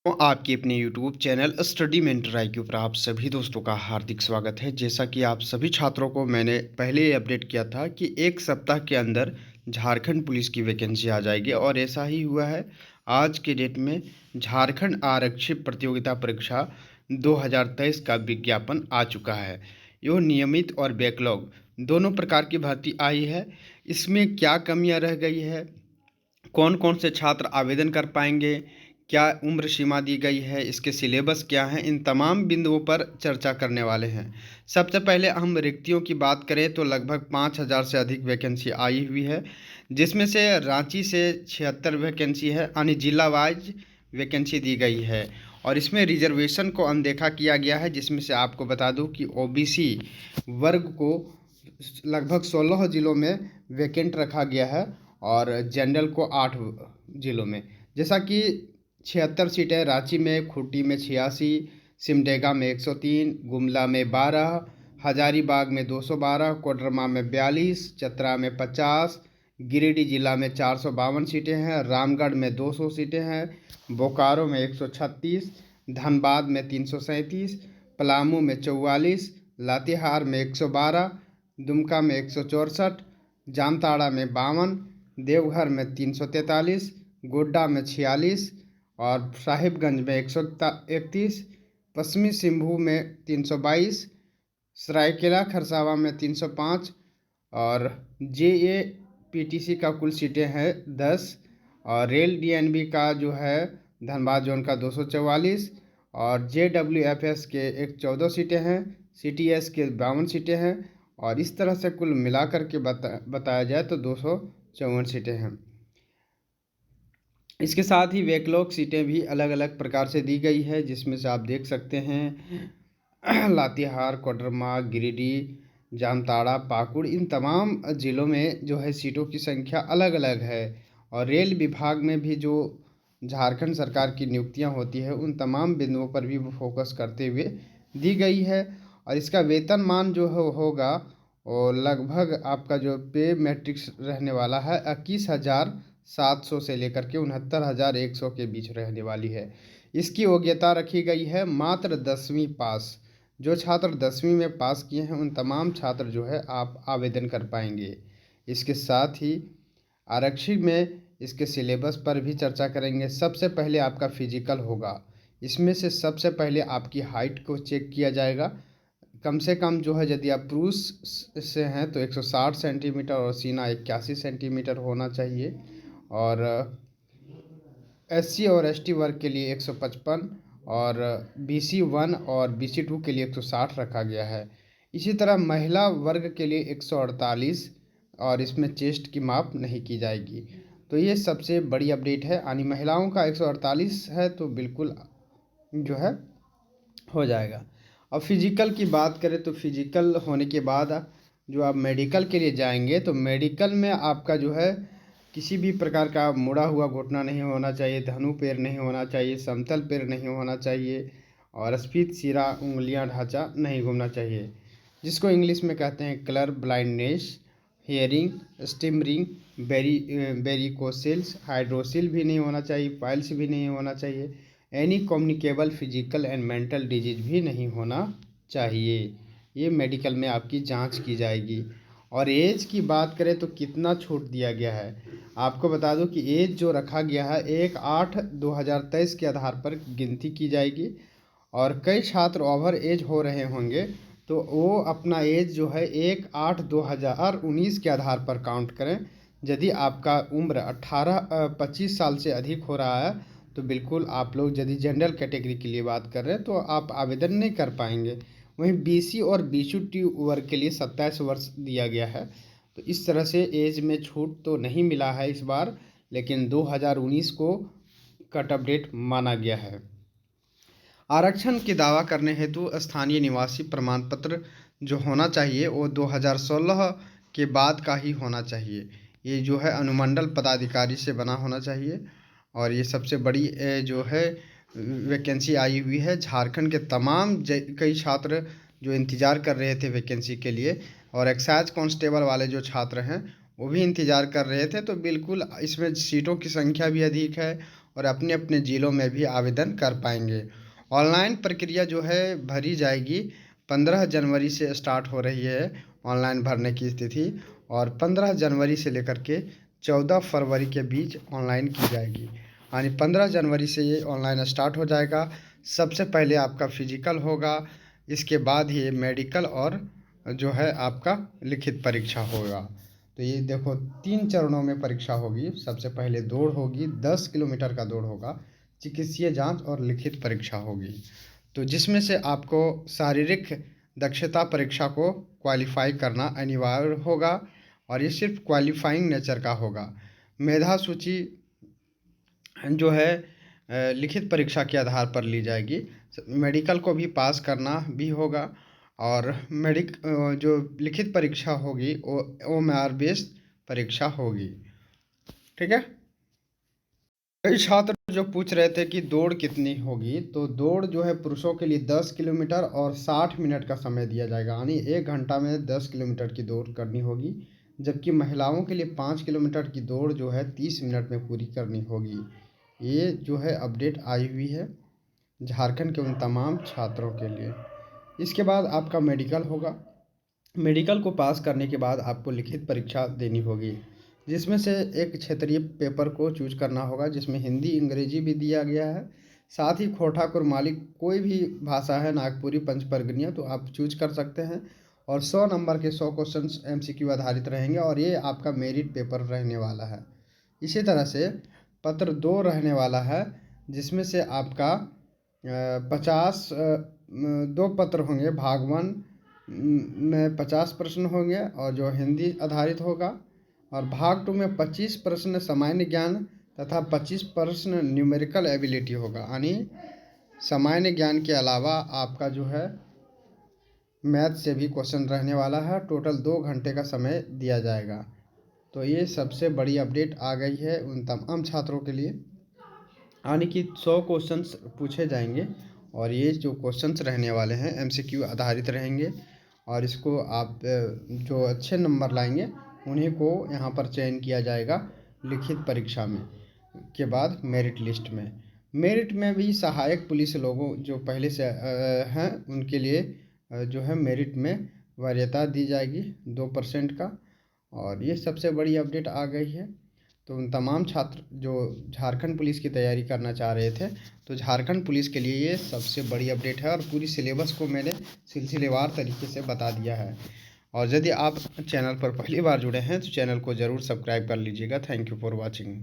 तो आपके अपने YouTube channel study mentor IQ पर आप सभी दोस्तों का हार्दिक स्वागत है। जैसा कि आप सभी छात्रों को मैंने पहले ही अपडेट किया था कि 1 सप्ताह के अंदर झारखंड पुलिस की वैकेंसी आ जाएगी और ऐसा ही हुआ है। आज के डेट में झारखंड आरक्षित प्रतियोगिता परीक्षा 2023 का विज्ञापन आ चुका है। यह नियमित और बैकलॉग दोनों प्रकार की भर्ती आई है। इसमें क्या कमियां रह गई है, कौन कौन से छात्र आवेदन कर पाएंगे, क्या उम्र सीमा दी गई है, इसके सिलेबस क्या हैं, इन तमाम बिंदुओं पर चर्चा करने वाले हैं। सबसे पहले हम रिक्तियों की बात करें तो लगभग 5,000 से अधिक वैकेंसी आई हुई है, जिसमें से रांची से 76 वैकेंसी है, यानी जिला वाइज वैकेंसी दी गई है। और इसमें रिजर्वेशन को अनदेखा किया गया है, जिसमें से आपको बता दूं कि OBC वर्ग को लगभग 16 जिलों में वैकेंट रखा गया है और जनरल को 8 जिलों में। जैसा कि 76 सीटें रांची में, खूंटी में 86, सिमडेगा में 103, गुमला में 12, हजारीबाग में 212, कोडरमा में 42, चतरा में 50, गिरिडीह जिला में 452 सीटें हैं, रामगढ़ में 200 सीटें हैं, बोकारो में 136, धनबाद में 337, पलामू में 44, लातेहार में 112, दुमका में 164, जामताड़ा में 52, देवघर में 343, गोड्डा में 46 और साहिबगंज में 131, पश्चिमी सिंहभूम में 322, सरायकेला खरसावां में 305 और JAPTC का कुल सीटें हैं 10 और रेल DNB का जो है धनबाद जोन का 244 और JWFS के 14 सीटें हैं, CTS के 52 सीटें हैं और इस तरह से कुल मिलाकर के बताया जाए तो 254 सीटें हैं। इसके साथ ही बैकलॉग सीटें भी अलग अलग प्रकार से दी गई है, जिसमें से आप देख सकते हैं लातेहार, कोडरमा, गिरिडीह, जामताड़ा, पाकुड़, इन तमाम ज़िलों में जो है सीटों की संख्या अलग अलग है। और रेल विभाग में भी जो झारखंड सरकार की नियुक्तियां होती है उन तमाम बिंदुओं पर भी वो फोकस करते हुए दी गई है। और इसका वेतनमान जो होगा और लगभग आपका जो पे मैट्रिक्स रहने वाला है 21,700 से लेकर के 69,100 के बीच रहने वाली है। इसकी योग्यता रखी गई है मात्र 10वीं पास। जो छात्र 10वीं में पास किए हैं उन तमाम छात्र जो है आप आवेदन कर पाएंगे। इसके साथ ही आरक्षी में इसके सिलेबस पर भी चर्चा करेंगे। सबसे पहले आपका फिजिकल होगा। इसमें से सबसे पहले आपकी हाइट को चेक किया जाएगा। कम से कम जो है यदि आप पुरुष से हैं तो 160 सेंटीमीटर और सीना 81 सेंटीमीटर होना चाहिए। और SC और ST वर्ग के लिए 155 और BC 1 और BC 2 के लिए 160 रखा गया है। इसी तरह महिला वर्ग के लिए 148 और इसमें चेस्ट की माप नहीं की जाएगी। तो ये सबसे बड़ी अपडेट है, यानी महिलाओं का 148 है तो बिल्कुल जो है हो जाएगा। अब फिजिकल की बात करें तो फिजिकल होने के बाद जो आप मेडिकल के लिए जाएंगे तो मेडिकल में आपका जो है किसी भी प्रकार का मुड़ा हुआ घुटना नहीं होना चाहिए, धनु पैर नहीं होना चाहिए, समतल पैर नहीं होना चाहिए और स्फीत सिरा उंगलियां ढांचा नहीं घूमना चाहिए, जिसको इंग्लिश में कहते हैं कलर ब्लाइंडनेस, हेयरिंग, स्टिमरिंग, वेरिकोसिल्स, हाइड्रोसिल भी नहीं होना चाहिए, पाइल्स भी नहीं होना चाहिए, any communicable physical and mental disease भी नहीं होना चाहिए। ये मेडिकल में आपकी जांच की जाएगी। और एज की बात करें तो कितना छूट दिया गया है, आपको बता दूं कि एज जो रखा गया है 1/8/2023 के आधार पर गिनती की जाएगी। और कई छात्र ओवर एज हो रहे होंगे तो वो अपना एज जो है 1/8/2019 के आधार पर काउंट करें। यदि आपका उम्र 25 साल से अधिक हो रहा है तो बिल्कुल आप लोग, यदि जनरल कैटेगरी के लिए बात कर रहे हैं तो आप आवेदन नहीं कर पाएंगे। वहीं BC और BC वर्ग के लिए 27 वर्ष दिया गया है। तो इस तरह से एज में छूट तो नहीं मिला है इस बार, लेकिन 2019 को कट ऑफ डेट माना गया है। आरक्षण के दावा करने हेतु स्थानीय निवासी प्रमाण पत्र जो होना चाहिए वो 2016 के बाद का ही होना चाहिए। ये जो है अनुमंडल पदाधिकारी से बना होना चाहिए। और ये सबसे बड़ी जो है वैकेंसी आई हुई है। झारखंड के तमाम कई छात्र जो इंतज़ार कर रहे थे वैकेंसी के लिए और एक्साइज कांस्टेबल वाले जो छात्र हैं वो भी इंतज़ार कर रहे थे। तो बिल्कुल इसमें सीटों की संख्या भी अधिक है और अपने अपने ज़िलों में भी आवेदन कर पाएंगे। ऑनलाइन प्रक्रिया जो है भरी जाएगी। 15 जनवरी से स्टार्ट हो रही है ऑनलाइन भरने की स्थिति, और 15 जनवरी से लेकर के 14 फरवरी के बीच ऑनलाइन की जाएगी। यानी 15 जनवरी से ये ऑनलाइन स्टार्ट हो जाएगा। सबसे पहले आपका फिजिकल होगा, इसके बाद ही मेडिकल और जो है आपका लिखित परीक्षा होगा। तो ये देखो 3 चरणों में परीक्षा होगी। सबसे पहले दौड़ होगी, 10 किलोमीटर का दौड़ होगा, चिकित्सीय जांच और लिखित परीक्षा होगी। तो जिसमें से आपको शारीरिक दक्षता परीक्षा को क्वालिफाई करना अनिवार्य होगा, और ये सिर्फ क्वालिफाइंग नेचर का होगा। मेधा सूची जो है लिखित परीक्षा के आधार पर ली जाएगी। मेडिकल को भी पास करना भी होगा, और जो लिखित परीक्षा होगी वो OMR बेस्ड परीक्षा होगी। ठीक है। कई छात्र जो पूछ रहे थे कि दौड़ कितनी होगी, तो दौड़ जो है पुरुषों के लिए 10 किलोमीटर और 60 मिनट का समय दिया जाएगा, यानी 1 घंटा में 10 किलोमीटर की दौड़ करनी होगी। जबकि महिलाओं के लिए 5 किलोमीटर की दौड़ जो है 30 मिनट में पूरी करनी होगी। ये जो है अपडेट आई हुई है झारखंड के उन तमाम छात्रों के लिए। इसके बाद आपका मेडिकल होगा। मेडिकल को पास करने के बाद आपको लिखित परीक्षा देनी होगी, जिसमें से एक क्षेत्रीय पेपर को चूज करना होगा, जिसमें हिंदी अंग्रेजी भी दिया गया है। साथ ही खोटा कुरमाली कोई भी भाषा है, नागपुरी, पंचपरगनिया, तो आप चूज कर सकते हैं। और 100 नंबर के 100 क्वेश्चंस MCQ आधारित रहेंगे, और ये आपका मेरिट पेपर रहने वाला है। इसी तरह से पत्र 2 रहने वाला है, जिसमें से आपका 50 2 पत्र होंगे। भाग 1 में 50 प्रश्न होंगे और जो हिंदी आधारित होगा, और भाग 2 में 25 प्रश्न सामान्य ज्ञान तथा 25 प्रश्न न्यूमेरिकल एबिलिटी होगा। यानी सामान्य ज्ञान के अलावा आपका जो है मैथ से भी क्वेश्चन रहने वाला है। टोटल 2 घंटे का समय दिया जाएगा। तो ये सबसे बड़ी अपडेट आ गई है उन तमाम छात्रों के लिए, यानी कि 100 क्वेश्चंस पूछे जाएंगे, और ये जो क्वेश्चंस रहने वाले हैं MCQ आधारित रहेंगे, और इसको आप जो अच्छे नंबर लाएंगे उन्हीं को यहाँ पर चयन किया जाएगा लिखित परीक्षा में के बाद मेरिट लिस्ट में। मेरिट में भी सहायक पुलिस लोगों जो पहले से हैं उनके लिए जो है मेरिट में वरीयता दी जाएगी 2% का, और ये सबसे बड़ी अपडेट आ गई है। तो उन तमाम छात्र जो झारखंड पुलिस की तैयारी करना चाह रहे थे, तो झारखंड पुलिस के लिए ये सबसे बड़ी अपडेट है, और पूरी सिलेबस को मैंने सिलसिलेवार तरीके से बता दिया है। और यदि आप चैनल पर पहली बार जुड़े हैं तो चैनल को ज़रूर सब्सक्राइब कर लीजिएगा। Thank you for watching.